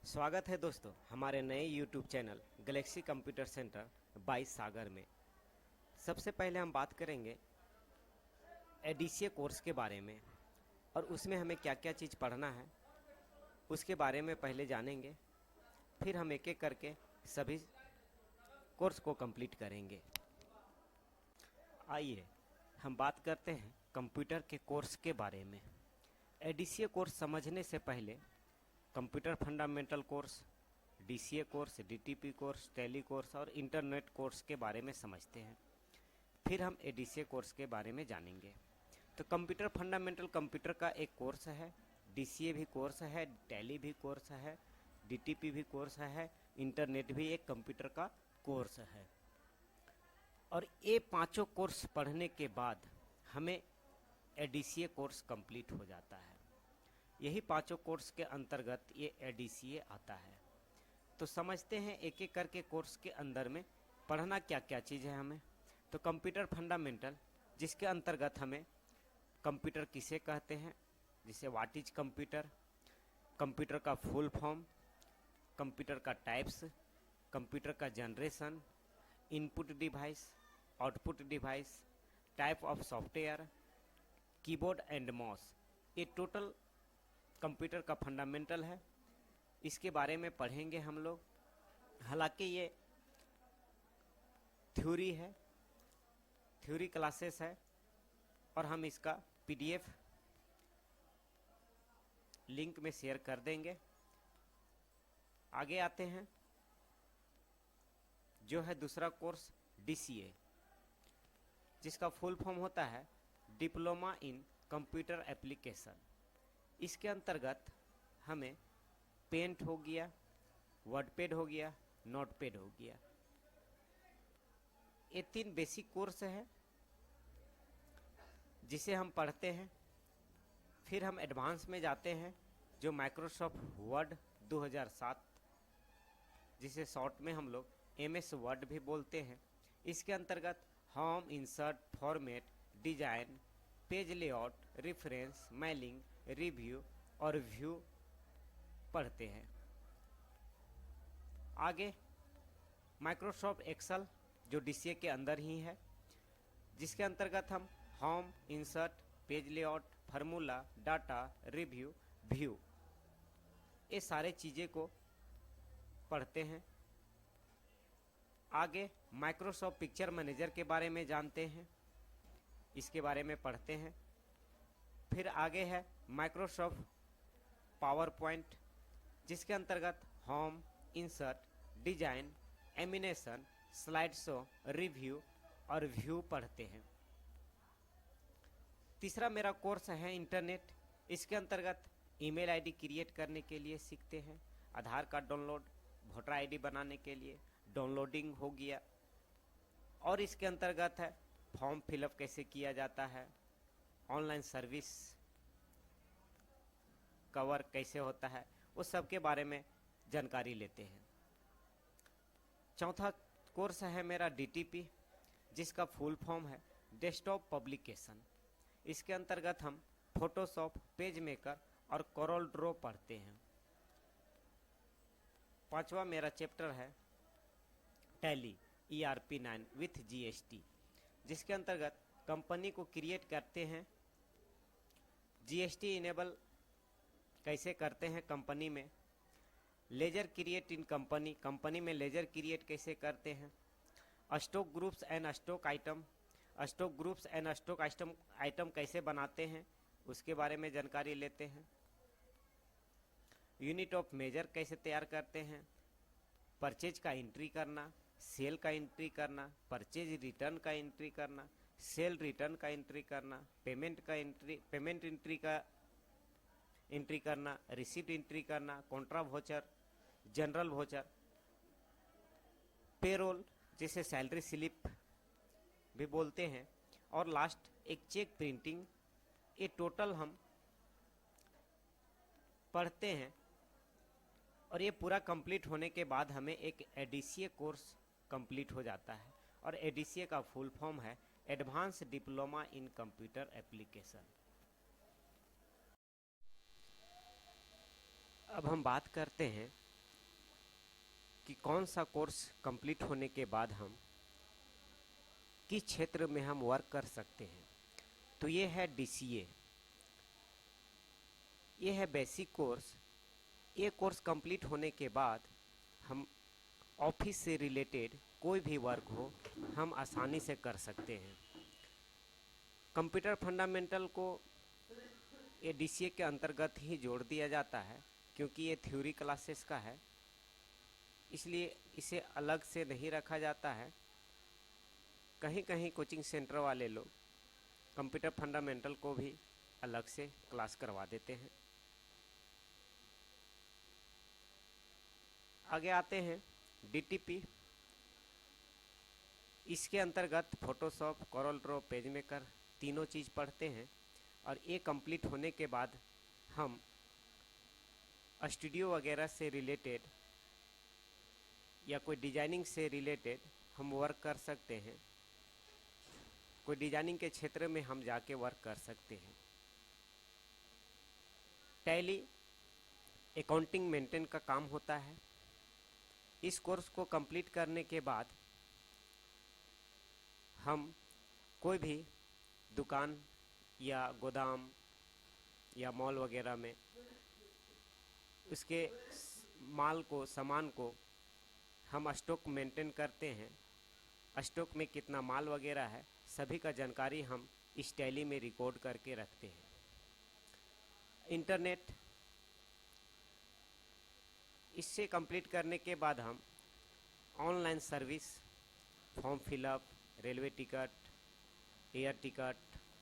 स्वागत है दोस्तों हमारे नए YouTube channel Galaxy Computer Centre by Sagar में। सबसे पहले हम बात करेंगे एडीसीए कोर्स के बारे में और उसमें हमें क्या क्या चीज़ पढ़ना है उसके बारे में पहले जानेंगे, फिर हम एक एक करके सभी कोर्स को कंप्लीट करेंगे। आइए हम बात करते हैं कंप्यूटर के कोर्स के बारे में। एडीसीए कोर्स समझने से पहले computer fundamental course, DCA course, DTP course, tally course और इंटरनेट कोर्स के बारे में समझते हैं। फिर हम एडीसीए कोर्स के बारे में जानेंगे। तो कंप्यूटर फंडामेंटल कंप्यूटर का एक कोर्स है, डीसीए भी कोर्स है, टैली भी कोर्स है, डीटीपी भी कोर्स है, इंटरनेट भी एक कंप्यूटर का कोर्स है। और ये पांचों कोर्स पढ़ने के बाद हमें एडीसीए कोर्स कंप्लीट हो जाता है। यही पांचों कोर्स के अंतर्गत ये एडीसीए आता है। तो समझते हैं एक एक करके कोर्स के अंदर में पढ़ना क्या क्या चीज़ है हमें। तो कंप्यूटर फंडामेंटल, जिसके अंतर्गत हमें कंप्यूटर किसे कहते हैं, जिसे व्हाट इज कंप्यूटर, कंप्यूटर का फुल फॉर्म, कंप्यूटर का टाइप्स, कंप्यूटर का generation, input device, output device, type of software, keyboard and mouse, ये टोटल कंप्यूटर का फंडामेंटल है। इसके बारे में पढ़ेंगे हम लोग। हालांकि ये थ्योरी है, थ्योरी क्लासेस है और हम इसका पीडीएफ लिंक में शेयर कर देंगे। आगे आते हैं, जो है दूसरा कोर्स डीसीए, जिसका फुल फॉर्म होता है डिप्लोमा इन कंप्यूटर एप्लीकेशन। इसके अंतर्गत हमें पेंट हो गया, वर्डपैड हो गया, नोटपैड हो गया, ये तीन बेसिक कोर्स है जिसे हम पढ़ते हैं। फिर हम एडवांस में जाते हैं, जो माइक्रोसॉफ्ट वर्ड 2007, जिसे शॉर्ट में हम लोग एमएस वर्ड भी बोलते हैं। इसके अंतर्गत home, insert, format, design, page layout, reference, mailing, review और व्यू पढ़ते हैं। आगे माइक्रोसॉफ्ट एक्सेल, जो डीसीए के अंदर ही है, जिसके अंतर्गत हम home, insert, page layout, formula, data, review, view, ये सारे चीज़ें को पढ़ते हैं। आगे माइक्रोसॉफ्ट पिक्चर मैनेजर के बारे में जानते हैं, इसके बारे में पढ़ते हैं। फिर आगे है माइक्रोसॉफ्ट पावर पॉइंट, जिसके अंतर्गत home, insert, design, animation, slide show, review और व्यू पढ़ते हैं। तीसरा मेरा कोर्स है इंटरनेट। इसके अंतर्गत ईमेल आईडी क्रिएट करने के लिए सीखते हैं, आधार कार्ड डाउनलोड, वोटर आईडी बनाने के लिए डाउनलोडिंग हो गया, और इसके अंतर्गत है फॉर्म फिलअप कैसे किया जाता है, ऑनलाइन सर्विस कवर कैसे होता है, उस सब के बारे में जानकारी लेते हैं। चौथा कोर्स है मेरा डीटीपी, जिसका फुल फॉर्म है डेस्कटॉप पब्लिकेशन। इसके अंतर्गत हम फोटोशॉप, पेज मेकर और कोरल ड्रॉ पढ़ते हैं। पांचवा मेरा चैप्टर है टैली ERP9 विथ GST, जिसके अंतर्गत कंपनी को क्रिएट करते हैं, जीएसटी इनेबल कैसे करते हैं कंपनी में, laser create in company, company में लेजर क्रिएट कैसे करते हैं, stock groups and stock item, stock groups and stock item कैसे बनाते हैं उसके बारे में जानकारी लेते हैं। यूनिट ऑफ मेजर कैसे तैयार करते हैं, परचेज का एंट्री करना, सेल का एंट्री करना, परचेज रिटर्न का एंट्री करना, सेल रिटर्न का एंट्री करना, पेमेंट एंट्री का एंट्री करना, रिसीप्ट एंट्री करना, Contra voucher, general voucher, payroll जिसे सैलरी स्लिप भी बोलते हैं, और लास्ट एक चेक प्रिंटिंग। ये टोटल हम पढ़ते हैं। और ये पूरा कंप्लीट होने के बाद हमें एक एडीसीए कोर्स कंप्लीट हो जाता है, और एडीसीए का फुल फॉर्म है advance diploma in computer application. अब हम बात करते हैं कि कौन सा कोर्स कंप्लीट होने के बाद हम किस क्षेत्र में हम वर्क कर सकते हैं। तो ये है DCA, ये है बेसिक कोर्स। ये कोर्स कंप्लीट होने के बाद हम ऑफिस से रिलेटेड कोई भी वर्क हो हम आसानी से कर सकते हैं। कंप्यूटर फंडामेंटल को ये DCA के अंतर्गत ही जोड़ दिया जाता है, क्योंकि ये थ्योरी क्लासेस का है, इसलिए इसे अलग से नहीं रखा जाता है। कहीं कहीं कोचिंग सेंटर वाले लोग कंप्यूटर फंडामेंटल को भी अलग से क्लास करवा देते हैं। आगे आते हैं DTP। इसके अंतर्गत Photoshop, Corel Draw, page maker तीनों चीज़ पढ़ते हैं। और ये कंप्लीट होने के बाद हम स्टूडियो वगैरह से रिलेटेड या कोई डिजाइनिंग से रिलेटेड हम वर्क कर सकते हैं। कोई डिजाइनिंग के क्षेत्र में हम जाके वर्क कर सकते हैं। टैली अकाउंटिंग मेंटेन का काम होता है। इस कोर्स को कंप्लीट करने के बाद हम कोई भी दुकान या गोदाम या मॉल वगैरह में उसके माल को, सामान को हम स्टॉक मेंटेन करते हैं। स्टॉक में कितना माल वगैरह है सभी का जानकारी हम इस टैली में रिकॉर्ड करके रखते हैं। इंटरनेट, इससे कंप्लीट करने के बाद हम online service, form fill up, railway ticket, air ticket,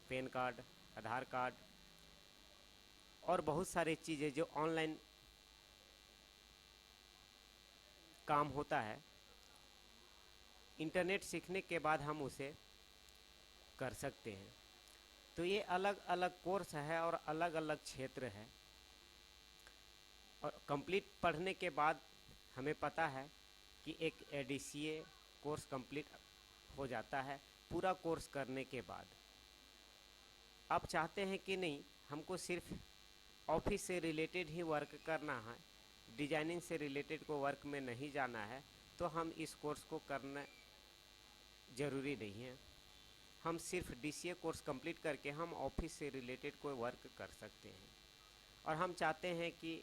PAN card, Aadhaar card और बहुत सारी चीज़ें जो ऑनलाइन काम होता है, इंटरनेट सीखने के बाद हम उसे कर सकते हैं। तो ये अलग अलग कोर्स है और अलग अलग क्षेत्र है। और कंप्लीट पढ़ने के बाद हमें पता है कि एक DCA कोर्स कंप्लीट हो जाता है पूरा कोर्स करने के बाद। आप चाहते हैं कि नहीं हमको सिर्फ ऑफिस से रिलेटेड ही वर्क करना है, डिजाइनिंग से रिलेटेड को वर्क में नहीं जाना है, तो हम इस कोर्स को करना ज़रूरी नहीं है। हम सिर्फ DCA कोर्स कंप्लीट करके हम ऑफिस से रिलेटेड कोई वर्क कर सकते हैं। और हम चाहते हैं कि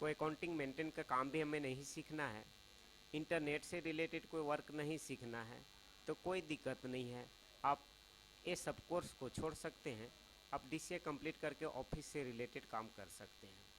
कोई अकाउंटिंग मेंटेन का काम भी हमें नहीं सीखना है, इंटरनेट से रिलेटेड कोई वर्क नहीं सीखना है, तो कोई दिक्कत नहीं है। आप ये सब कोर्स को छोड़ सकते हैं। आप DCA कंप्लीट करके ऑफिस से रिलेटेड काम कर सकते हैं।